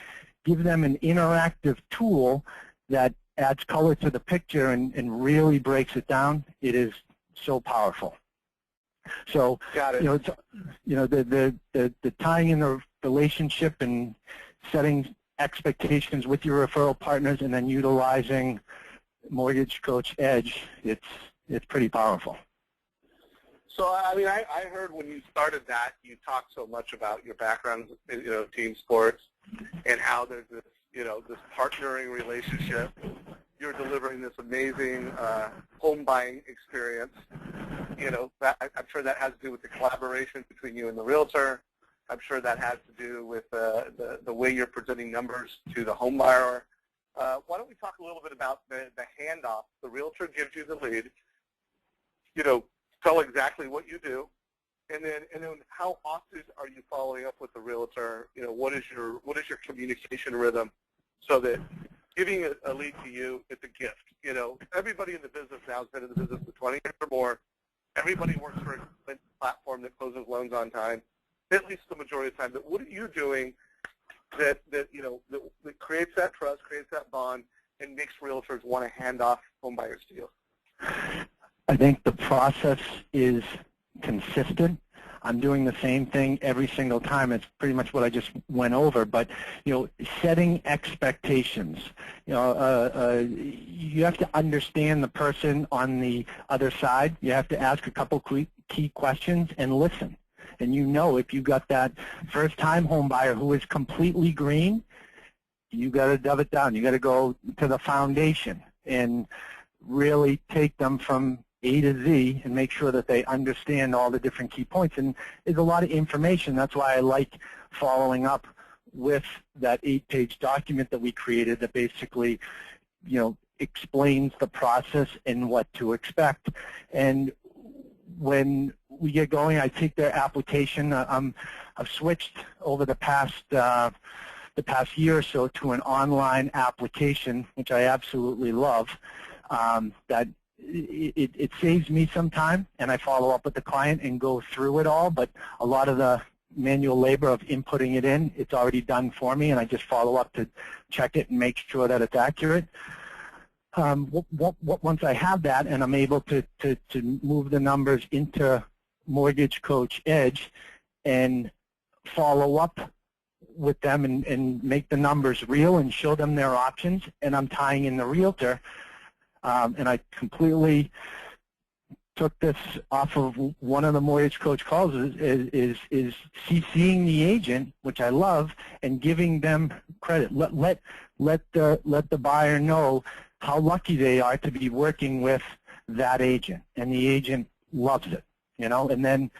give them an interactive tool that adds color to the picture and really breaks it down, it is so powerful. So, got it. The tying in the relationship and setting expectations with your referral partners, and then utilizing Mortgage Coach Edge, it's pretty powerful. So, I mean, I heard when you started that, you talked so much about your background in, team sports, and how there's this, this partnering relationship. You're delivering this amazing home buying experience. I'm sure that has to do with the collaboration between you and the realtor. I'm sure that has to do with the way you're presenting numbers to the home buyer. Why don't we talk a little bit about the handoff? The realtor gives you the lead. Tell exactly what you do, and then how often are you following up with the realtor? What is your communication rhythm, so that giving a lead to you, it's a gift. Everybody in the business now has been in the business for 20 years or more. Everybody works for a platform that closes loans on time, at least the majority of the time. But what are you doing that creates that trust, creates that bond, and makes realtors want to hand off home buyers to you? I think the process is consistent. I'm doing the same thing every single time. It's pretty much what I just went over. But setting expectations. You have to understand the person on the other side. You have to ask a couple key questions and listen. And if you got that first-time home buyer who is completely green, you got to dove it down. You got to go to the foundation and really take them from A to Z and make sure that they understand all the different key points. And there's a lot of information. That's why I like following up with that 8-page document that we created that basically, explains the process and what to expect. And when we get going, I take their application. I've switched over the past year or so to an online application, which I absolutely love. That it saves me some time, and I follow up with the client and go through it all. But a lot of the manual labor of inputting it in, it's already done for me, and I just follow up to check it and make sure that it's accurate. Once I have that and I'm able to move the numbers into Mortgage Coach Edge and follow up with them and make the numbers real and show them their options, and I'm tying in the realtor, and I completely took this off of one of the Mortgage Coach calls is CCing the agent, which I love, and giving them credit. Let the buyer know how lucky they are to be working with that agent, and the agent loves it, you know. And then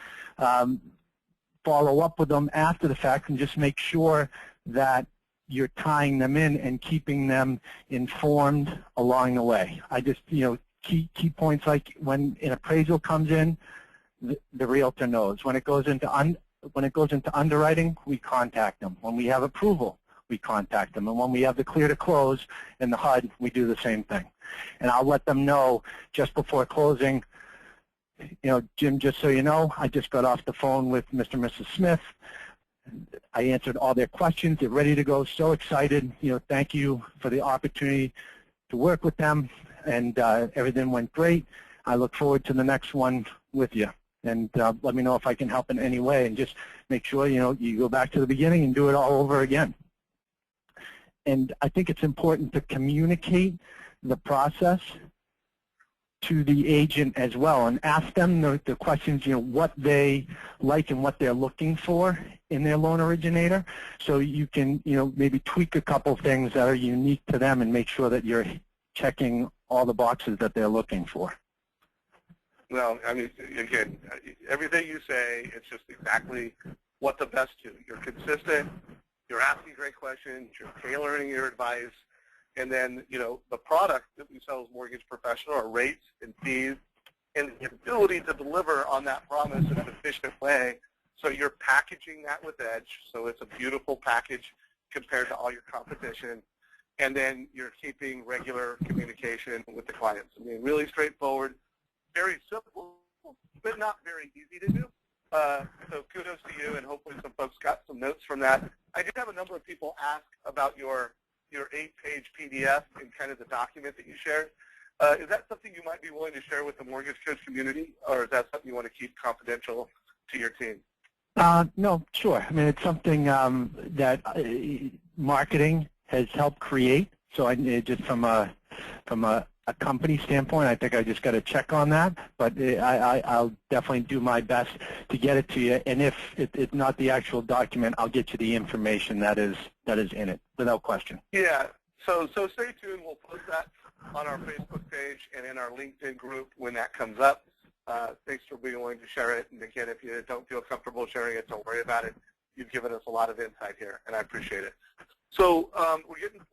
follow up with them after the fact and just make sure that you're tying them in and keeping them informed along the way. I just, you know, key points like when an appraisal comes in, the realtor knows. When it goes into underwriting, we contact them. When we have approval, we contact them. And when we have the clear to close in the HUD, we do the same thing. And I'll let them know just before closing, you know, Jim, just so you know, I just got off the phone with Mr. and Mrs. Smith. I answered all their questions. They're ready to go. So excited. You know, thank you for the opportunity to work with them. And everything went great. I look forward to the next one with you. And let me know if I can help in any way. And just make sure, you know, you go back to the beginning and do it all over again. And I think it's important to communicate the process to the agent as well, and ask them the questions, you know, what they like and what they're looking for in their loan originator, so you can, you know, maybe tweak a couple things that are unique to them and make sure that you're checking all the boxes that they're looking for. Well, I mean, again, everything you say, it's just exactly what the best do. You're consistent, you're asking great questions, you're tailoring your advice, and then, you know, the product that we sell as Mortgage Professional are rates and fees and the ability to deliver on that promise in an efficient way. So you're packaging that with Edge, so it's a beautiful package compared to all your competition. And then you're keeping regular communication with the clients. I mean, really straightforward, very simple, but not very easy to do. So kudos to you, and hopefully some folks got some notes from that. I did have a number of people ask about your 8-page PDF and kind of the document that you shared. Is that something you might be willing to share with the Mortgage Coach community, or is that something you want to keep confidential to your team? No, sure. I mean, it's something that marketing has helped create. So I just from a company standpoint, I think I just got to check on that. But I'll definitely do my best to get it to you. And if it's not the actual document, I'll get you the information that is in it, without question. Yeah. So stay tuned. We'll post that on our Facebook page and in our LinkedIn group when that comes up. Thanks for being willing to share it. And again, if you don't feel comfortable sharing it, don't worry about it. You've given us a lot of insight here, and I appreciate it. So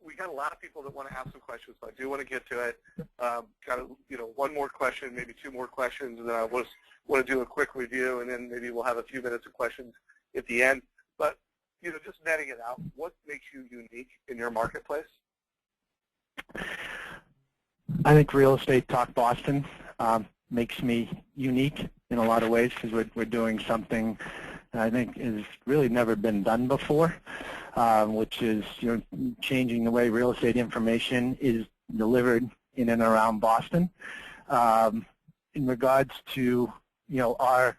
we got a lot of people that want to ask some questions, so I do want to get to it. Got one more question, maybe two more questions, and then I want to do a quick review, and then maybe we'll have a few minutes of questions at the end. But just netting it out, what makes you unique in your marketplace? I think Real Estate Talk Boston makes me unique in a lot of ways, because we're doing something I think has really never been done before, which is changing the way real estate information is delivered in and around Boston. In regards to our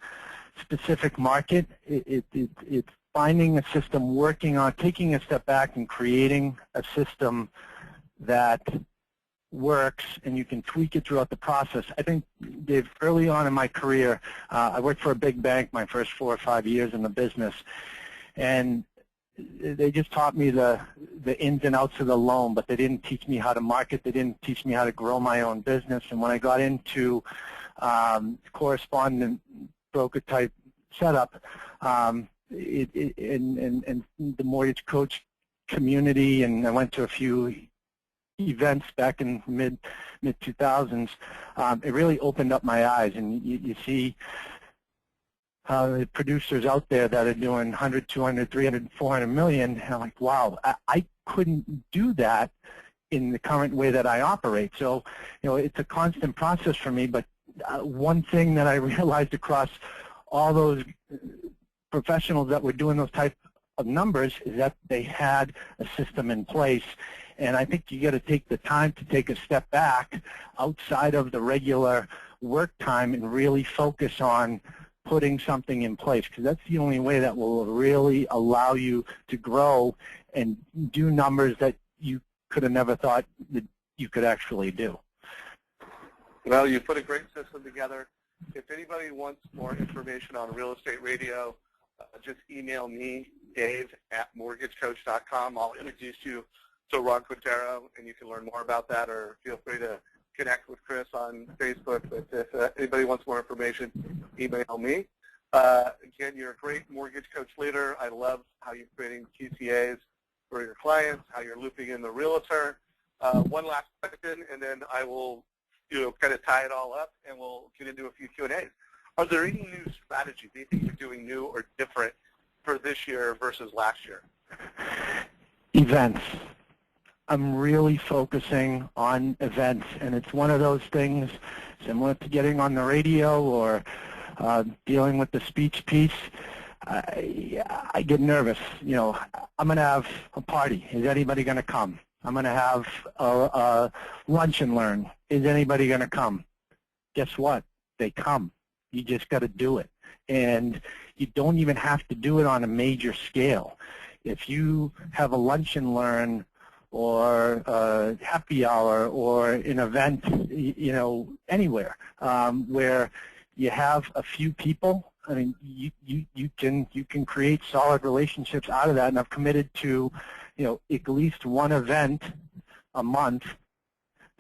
specific market, it's finding a system, working on taking a step back and creating a system that works, and you can tweak it throughout the process. I think, Dave, early on in my career, I worked for a big bank my first 4 or 5 years in the business, and they just taught me the ins and outs of the loan, but they didn't teach me how to market. They didn't teach me how to grow my own business. And when I got into correspondent broker type setup, and the Mortgage Coach community, and I went to a few events back in mid-2000s, it really opened up my eyes. And you see the producers out there that are doing 100, 200, 300, 400 million, and I'm like, wow, I couldn't do that in the current way that I operate. So, it's a constant process for me, but one thing that I realized across all those professionals that were doing those type of numbers is that they had a system in place. And I think you got to take the time to take a step back outside of the regular work time and really focus on putting something in place, because that's the only way that will really allow you to grow and do numbers that you could have never thought that you could actually do. Well, you put a great system together. If anybody wants more information on real estate radio, just email me, Dave, at mortgagecoach.com. I'll introduce you to Ron Quintero, and you can learn more about that, or feel free to connect with Chris on Facebook. But if anybody wants more information, email me. Again, you're a great mortgage coach leader. I love how you're creating QCAs for your clients, how you're looping in the realtor. One last question, and then I will kind of tie it all up, and we'll get into a few Q&As. Are there any new strategies, anything you're doing new or different for this year versus last year? Events. I'm really focusing on events, and it's one of those things similar to getting on the radio or dealing with the speech piece. I get nervous. I'm going to have a party. Is anybody going to come? I'm going to have a lunch and learn. Is anybody going to come? Guess what? They come. You just got to do it. And you don't even have to do it on a major scale. If you have a lunch and learn or a happy hour or an event, anywhere where you have a few people, I mean, you can create solid relationships out of that. And I've committed to, at least one event a month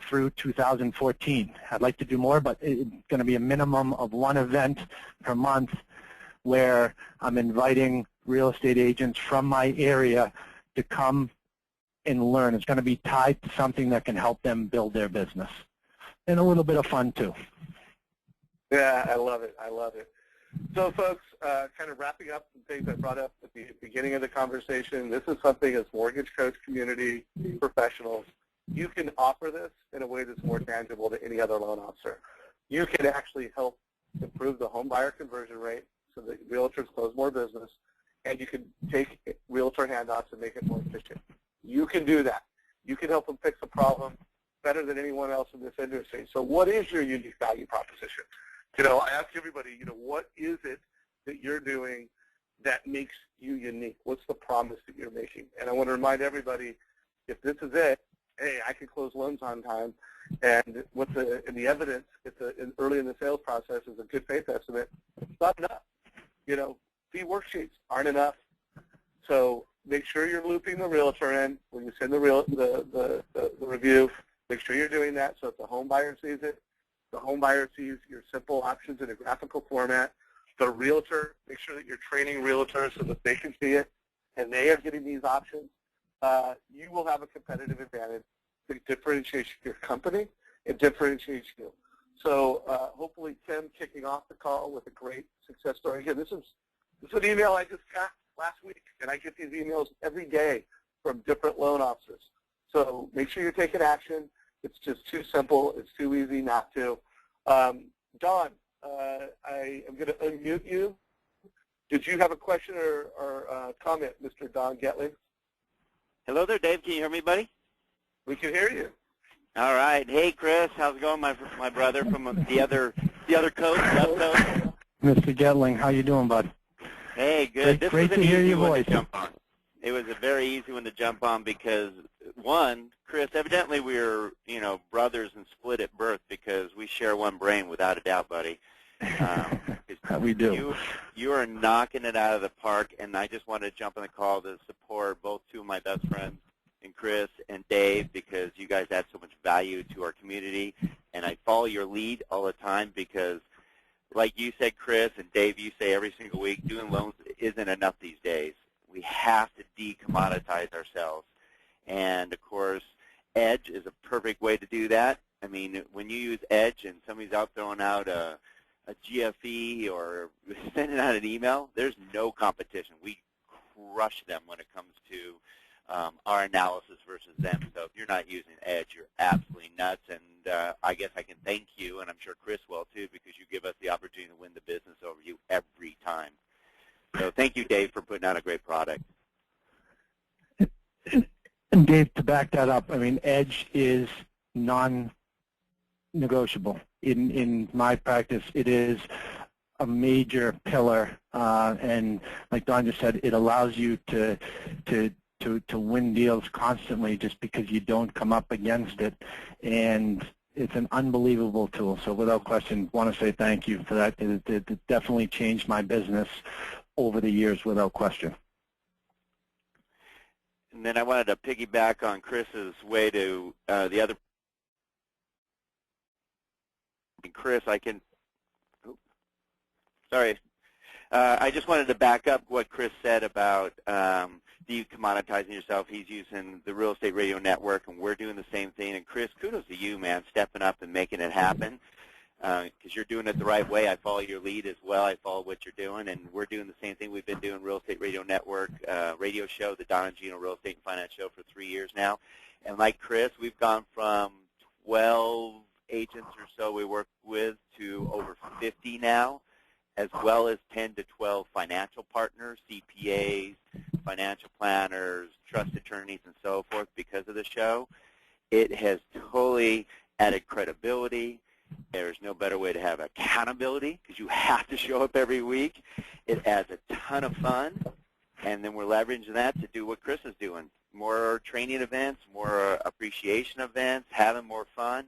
through 2014. I'd like to do more, but it's going to be a minimum of one event per month where I'm inviting real estate agents from my area to come and learn. It's going to be tied to something that can help them build their business. And a little bit of fun, too. Yeah, I love it. I love it. So, folks, kind of wrapping up some things I brought up at the beginning of the conversation, this is something as mortgage coach community professionals, you can offer this in a way that's more tangible to any other loan officer. You can actually help improve the home buyer conversion rate so that realtors close more business, and you can take realtor handoffs and make it more efficient. You can do that. You can help them fix a problem better than anyone else in this industry. So what is your unique value proposition? I ask everybody, what is it that you're doing that makes you unique? What's the promise that you're making? And I want to remind everybody, if this is it, hey, I can close loans on time, and in the evidence, early in the sales process is a good faith estimate. It's not enough. Fee worksheets aren't enough. So make sure you're looping the realtor in when you send the review. Make sure you're doing that so if the home buyer sees it, the home buyer sees your simple options in a graphical format. The realtor, make sure that you're training realtors so that they can see it, and they are getting these options. You will have a competitive advantage that differentiates your company and differentiates you. So hopefully Tim kicking off the call with a great success story. Again, this is an email I just got last week, and I get these emails every day from different loan officers. So make sure you're taking action. It's just too simple. It's too easy not to. Don, I am going to unmute you. Did you have a question or comment, Mr. Don Getling? Hello there, Dave. Can you hear me, buddy? We can hear you. All right. Hey, Chris. How's it going, my brother from the other coast, left coast? Mr. Getling, how you doing, bud? Hey, good. Great to hear your voice. It was a very easy one to jump on because, one, Chris, evidently we were, brothers and split at birth because we share one brain without a doubt, buddy. We do. You are knocking it out of the park, and I just wanted to jump on the call to support both two of my best friends, and Chris and Dave, because you guys add so much value to our community, and I follow your lead all the time because, like you said, Chris, and Dave, you say every single week, doing loans isn't enough these days. We have to decommoditize ourselves. And, of course, Edge is a perfect way to do that. I mean, when you use Edge and somebody's out throwing out a GFE or sending out an email, there's no competition. We crush them when it comes to our analysis versus them. So if you're not using Edge, you're absolutely nuts. And I guess I can thank you, and I'm sure Chris will too, because you give us the opportunity to win the business over you every time. So thank you, Dave, for putting out a great product. And Dave, to back that up, I mean, Edge is non-negotiable. In my practice, it is a major pillar, and like Don just said, it allows you to win deals constantly just because you don't come up against it, and it's an unbelievable tool. So without question, want to say thank you for that. It definitely changed my business over the years, without question. And then I wanted to piggyback on Chris's way to the other. Chris, I just wanted to back up what Chris said about de-commoditizing yourself. He's using the Real Estate Radio Network, and we're doing the same thing. And Chris, kudos to you, man, stepping up and making it happen, because you're doing it the right way. I follow your lead as well. I follow what you're doing, and we're doing the same thing. We've been doing Real Estate Radio Network radio show, the Don and Gino Real Estate and Finance Show, for 3 years now. And like Chris, we've gone from 12 agents or so we work with to over 50 now, as well as 10 to 12 financial partners, CPAs, financial planners, trust attorneys, and so forth because of the show. It has totally added credibility. There's no better way to have accountability because you have to show up every week. It adds a ton of fun, and then we're leveraging that to do what Chris is doing. More training events, more appreciation events, having more fun,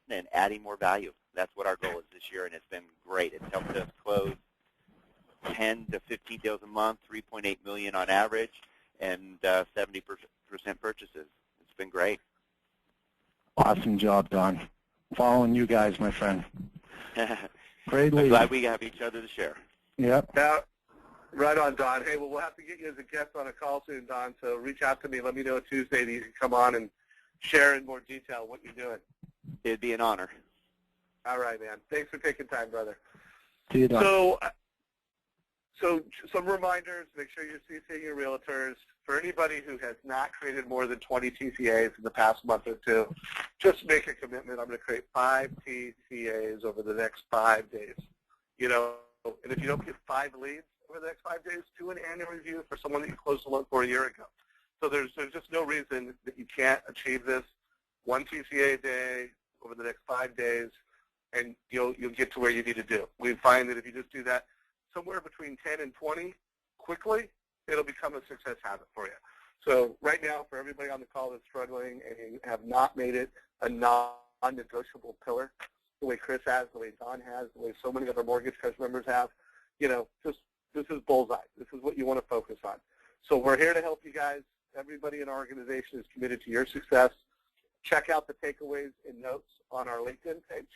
and adding more value. That's what our goal is this year, and it's been great. It's helped us close 10 to 15 deals a month, 3.8 million on average, and 70% purchases. It's been great. Awesome job, Don. Following you guys, my friend. Great lead. I'm glad we have each other to share. Yep. Yeah, right on, Don. Hey, well, we'll have to get you as a guest on a call soon, Don, so reach out to me. Let me know Tuesday that you can come on and share in more detail what you're doing. It'd be an honor. All right, man. Thanks for taking time, brother. See you, Don. So some reminders, make sure you're CCing your realtors. For anybody who has not created more than 20 TCAs in the past month or two, just make a commitment. I'm going to create 5 TCAs over the next 5 days. You know, and if you don't get 5 leads over the next 5 days, do an annual review for someone that you closed a loan for a year ago. So there's just no reason that you can't achieve this. 1 TCA a day over the next 5 days, and you'll get to where you need to do. We find that if you just do that somewhere between 10 and 20 quickly, it'll become a success habit for you. So right now, for everybody on the call that's struggling and you have not made it a non-negotiable pillar, the way Chris has, the way Don has, the way so many other Mortgage Coach members have, you know, this is bullseye. This is what you want to focus on. So we're here to help you guys. Everybody in our organization is committed to your success. Check out the takeaways and notes on our LinkedIn page.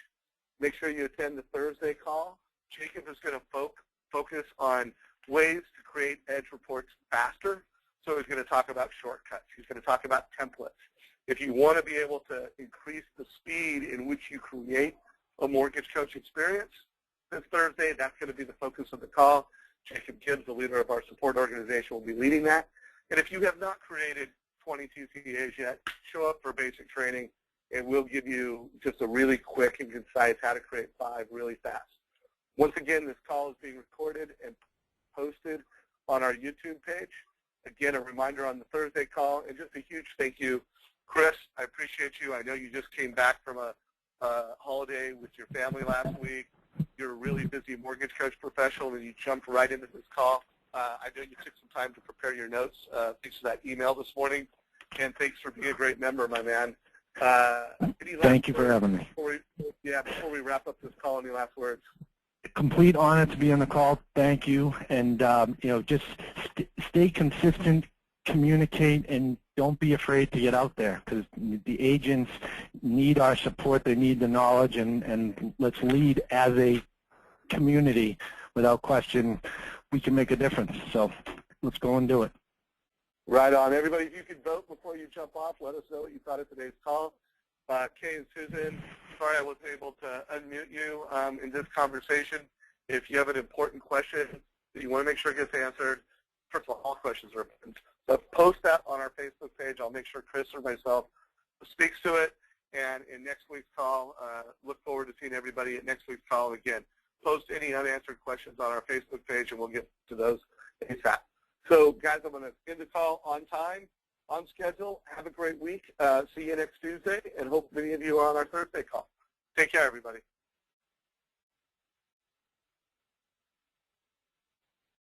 Make sure you attend the Thursday call. Jacob is going to focus on ways to create edge reports faster. So he's going to talk about shortcuts. He's going to talk about templates. If you want to be able to increase the speed in which you create a Mortgage Coach experience, this Thursday, that's going to be the focus of the call. Jacob Gibbs, the leader of our support organization, will be leading that. And if you have not created 20 TCAs yet, show up for basic training, and we'll give you just a really quick and concise how to create 5 really fast. Once again, this call is being recorded and posted on our YouTube page. Again, a reminder on the Thursday call, and just a huge thank you. Chris, I appreciate you. I know you just came back from a holiday with your family last week. You're a really busy Mortgage Coach professional, and you jumped right into this call. I know you took some time to prepare your notes. Thanks for that email this morning, and thanks for being a great member, my man. Thank you for having me. Before we wrap up this call, any last words? Complete honor to be on the call. Thank you, and you know, just stay consistent, communicate, and don't be afraid to get out there, because the agents need our support. They need the knowledge, and let's lead as a community. Without question, we can make a difference. So let's go and do it. Right on. Everybody, if you could vote before you jump off, let us know what you thought of today's call. Kay and Susan, sorry I wasn't able to unmute you in this conversation. If you have an important question that you want to make sure gets answered, first of all questions are important. So post that on our Facebook page. I'll make sure Chris or myself speaks to it. And in next week's call, look forward to seeing everybody at next week's call. Again, post any unanswered questions on our Facebook page, and we'll get to those ASAP. So, guys, I'm going to end the call on time, on schedule. Have a great week. See you next Tuesday, and hope many of you are on our Thursday call. Take care, everybody.